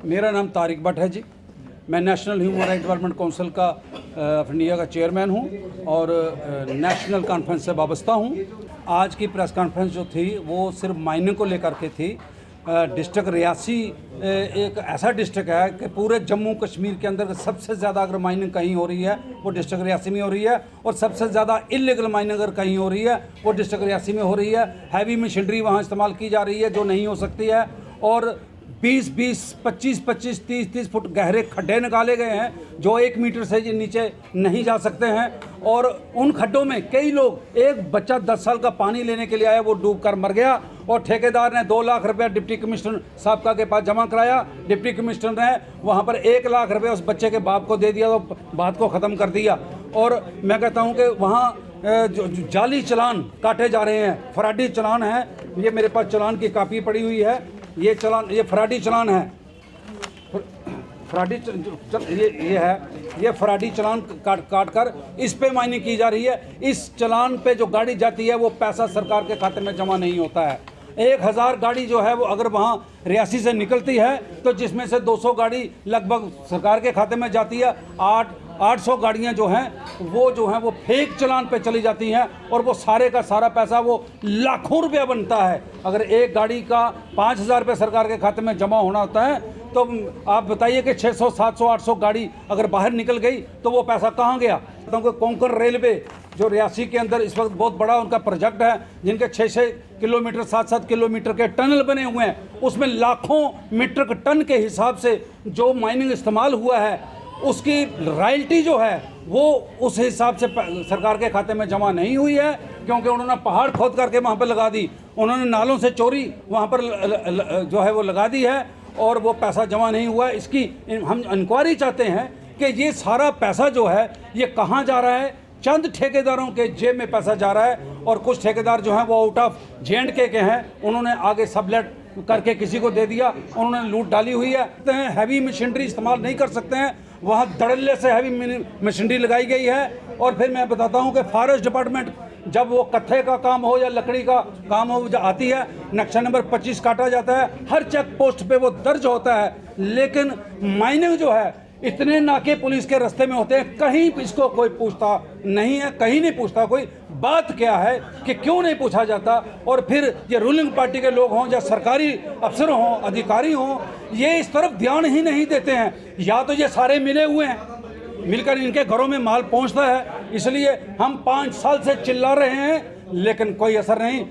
मेरा नाम तारिक भट्ट है जी। मैं national human right development council का ऑफ इंडिया का चेयरमैन हूं और नेशनल कॉन्फ्रेंस से वाबस्ता हूं। आज की प्रेस कॉन्फ्रेंस जो थी वो सिर्फ माइनिंग को लेकर के थी। डिस्ट्रिक्ट रियासी एक ऐसा डिस्ट्रिक्ट है कि पूरे जम्मू कश्मीर के अंदर सबसे ज़्यादा अगर माइनिंग कहीं हो रही है वो डिस्ट्रिक्ट रियासी में हो रही है, और सबसे ज़्यादा इलीगल माइनिंग अगर कहीं हो रही है वो डिस्ट्रिक्ट रियासी में हो रही है। हैवी मशीनरी वहाँ इस्तेमाल की जा रही है जो नहीं हो सकती है, और 20-20, 25-25, 30-30 फुट गहरे खड्डे निकाले गए हैं जो 1 मीटर से नीचे नहीं जा सकते हैं। और उन खड्डों में कई लोग, एक बच्चा 10 साल का पानी लेने के लिए आया, वो डूब कर मर गया, और ठेकेदार ने 2 लाख रुपया डिप्टी कमिश्नर साहब के पास जमा कराया। डिप्टी कमिश्नर ने वहाँ पर 1 लाख रुपये उस बच्चे के बाप को दे दिया, तो बात को ख़त्म कर दिया। और मैं कहता हूँ कि वहाँ जो जाली चलान काटे जा रहे हैं, फराडी चलान है। ये मेरे पास चलान की कापी पड़ी हुई है। ये चलान, ये फराडी चलान है, फराडी ये फराडी चलान काट कर इस पे माइनिंग की जा रही है। इस चलान पे जो गाड़ी जाती है वो पैसा सरकार के खाते में जमा नहीं होता है। 1000 गाड़ी जो है वो अगर वहाँ रियासी से निकलती है तो जिसमें से 200 गाड़ी लगभग सरकार के खाते में जाती है। 800 गाड़ियाँ जो हैं वो फेक चलान पे चली जाती हैं, और वो सारे का सारा पैसा वो लाखों रुपया बनता है। अगर एक गाड़ी का 5000 रुपये सरकार के खाते में जमा होना होता है तो आप बताइए कि 600, 700, 800 गाड़ी अगर बाहर निकल गई तो वो पैसा कहाँ गया। क्योंकि कोंकण रेलवे जो रियासी के अंदर इस वक्त बहुत बड़ा उनका प्रोजेक्ट है, जिनके 6-6 किलोमीटर, 7-7 किलोमीटर के टनल बने हुए हैं, उसमें लाखों मीट्रिक टन के हिसाब से जो माइनिंग इस्तेमाल हुआ है उसकी रॉयल्टी जो है वो उस हिसाब से सरकार के खाते में जमा नहीं हुई है, क्योंकि उन्होंने पहाड़ खोद करके वहाँ पर लगा दी, उन्होंने नालों से चोरी वहाँ पर जो है वो लगा दी है, और वो पैसा जमा नहीं हुआ। इसकी हम इंक्वायरी चाहते हैं कि ये सारा पैसा जो है ये कहाँ जा रहा है। चंद ठेकेदारों के जेब में पैसा जा रहा है, और कुछ ठेकेदार जो हैं वो आउट ऑफ J&K के हैं, उन्होंने आगे सबलेट करके किसी को दे दिया, उन्होंने लूट डाली हुई है। हैवी मशीनरी इस्तेमाल नहीं कर सकते हैं, वहाँ धड़ल्ले से हैवी मशीनरी लगाई गई है। और फिर मैं बताता हूँ कि फॉरेस्ट डिपार्टमेंट जब वो कत्थे का काम हो या लकड़ी का काम हो आती है, नक्शा नंबर 25 काटा जाता है, हर चेक पोस्ट पे वो दर्ज होता है। लेकिन माइनिंग जो है इतने नाके पुलिस के रास्ते में होते हैं, कहीं इसको कोई पूछता नहीं है, कहीं नहीं पूछता कोई। बात क्या है कि क्यों नहीं पूछा जाता। और फिर ये रूलिंग पार्टी के लोग हों या सरकारी अफसर हों, अधिकारी हों, ये इस तरफ ध्यान ही नहीं देते हैं। या तो ये सारे मिले हुए हैं, मिलकर इनके घरों में माल पहुंचता है, इसलिए हम 5 साल से चिल्ला रहे हैं लेकिन कोई असर नहीं।